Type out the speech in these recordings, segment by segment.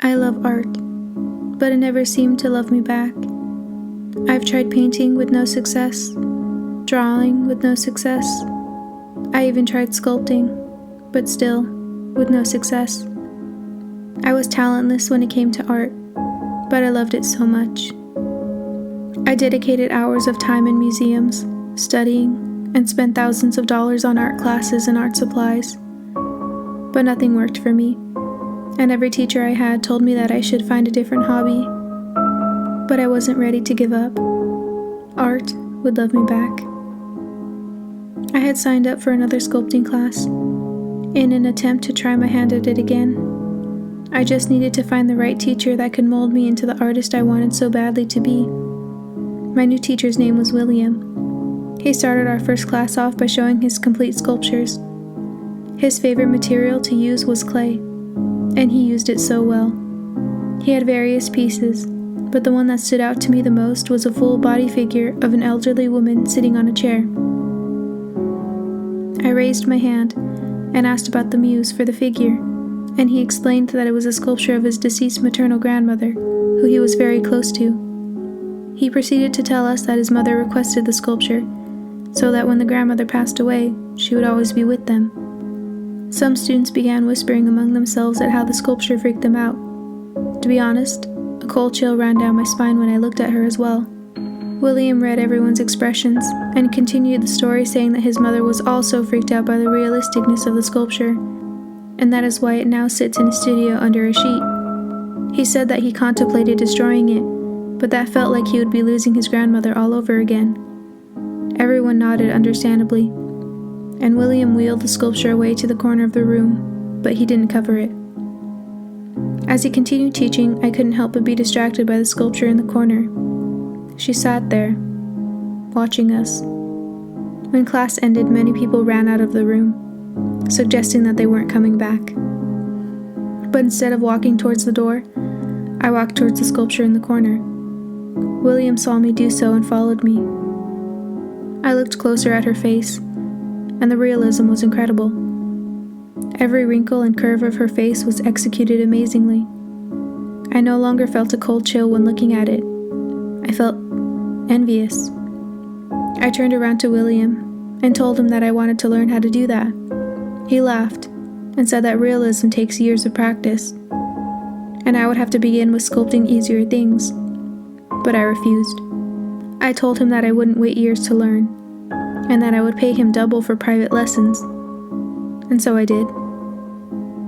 I love art, but it never seemed to love me back. I've tried painting with no success, drawing with no success. I even tried sculpting, but still, with no success. I was talentless when it came to art, but I loved it so much. I dedicated hours of time in museums, studying, and spent thousands of dollars on art classes and art supplies. But nothing worked for me, and every teacher I had told me that I should find a different hobby. But I wasn't ready to give up. Art would love me back. I had signed up for another sculpting class, in an attempt to try my hand at it again. I just needed to find the right teacher that could mold me into the artist I wanted so badly to be. My new teacher's name was William. He started our first class off by showing his complete sculptures. His favorite material to use was clay, and he used it so well. He had various pieces, but the one that stood out to me the most was a full body figure of an elderly woman sitting on a chair. I raised my hand and asked about the muse for the figure, and he explained that it was a sculpture of his deceased maternal grandmother, who he was very close to. He proceeded to tell us that his mother requested the sculpture, so that when the grandmother passed away, she would always be with them. Some students began whispering among themselves at how the sculpture freaked them out. To be honest, a cold chill ran down my spine when I looked at her as well. William read everyone's expressions and continued the story, saying that his mother was also freaked out by the realisticness of the sculpture, and that is why it now sits in his studio under a sheet. He said that he contemplated destroying it, but that felt like he would be losing his grandmother all over again. Everyone nodded understandably, and William wheeled the sculpture away to the corner of the room, but he didn't cover it. As he continued teaching, I couldn't help but be distracted by the sculpture in the corner. She sat there, watching us. When class ended, many people ran out of the room, suggesting that they weren't coming back. But instead of walking towards the door, I walked towards the sculpture in the corner. William saw me do so and followed me. I looked closer at her face, and the realism was incredible. Every wrinkle and curve of her face was executed amazingly. I no longer felt a cold chill when looking at it. I felt envious. I turned around to William and told him that I wanted to learn how to do that. He laughed and said that realism takes years of practice, and I would have to begin with sculpting easier things. But I refused. I told him that I wouldn't wait years to learn, and that I would pay him double for private lessons. And so I did.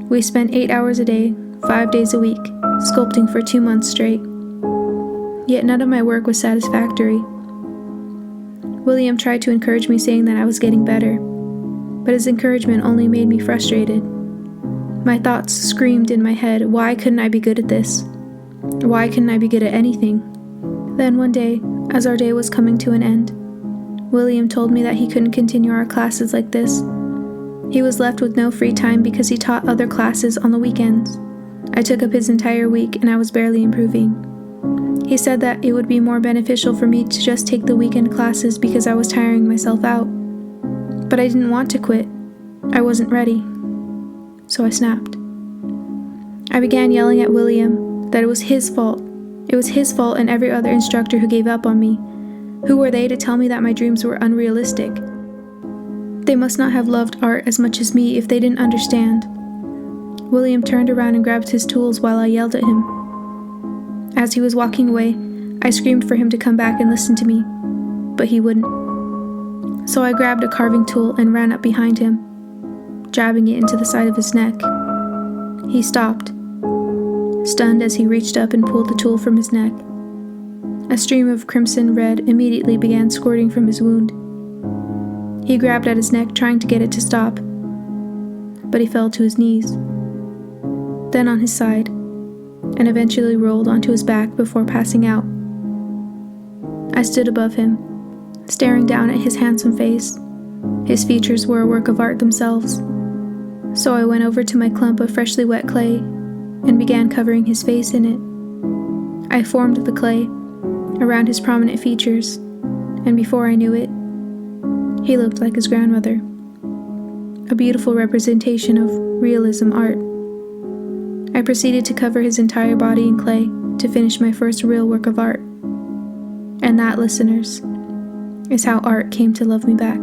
We spent 8 hours a day, 5 days a week, sculpting for 2 months straight. Yet none of my work was satisfactory. William tried to encourage me, saying that I was getting better, but his encouragement only made me frustrated. My thoughts screamed in my head, why couldn't I be good at this? Why couldn't I be good at anything? Then one day, as our day was coming to an end, William told me that he couldn't continue our classes like this. He was left with no free time because he taught other classes on the weekends. I took up his entire week and I was barely improving. He said that it would be more beneficial for me to just take the weekend classes because I was tiring myself out. But I didn't want to quit. I wasn't ready. So I snapped. I began yelling at William that it was his fault. It was his fault and every other instructor who gave up on me. Who were they to tell me that my dreams were unrealistic? They must not have loved art as much as me if they didn't understand. William turned around and grabbed his tools while I yelled at him. As he was walking away, I screamed for him to come back and listen to me, but he wouldn't. So I grabbed a carving tool and ran up behind him, jabbing it into the side of his neck. He stopped, stunned as he reached up and pulled the tool from his neck. A stream of crimson red immediately began squirting from his wound. He grabbed at his neck, trying to get it to stop, but he fell to his knees, then on his side, and eventually rolled onto his back before passing out. I stood above him, staring down at his handsome face. His features were a work of art themselves. So I went over to my clump of freshly wet clay and began covering his face in it. I formed the clay around his prominent features, and before I knew it, he looked like his grandmother. A beautiful representation of realism art. I proceeded to cover his entire body in clay to finish my first real work of art. And that, listeners, is how art came to love me back.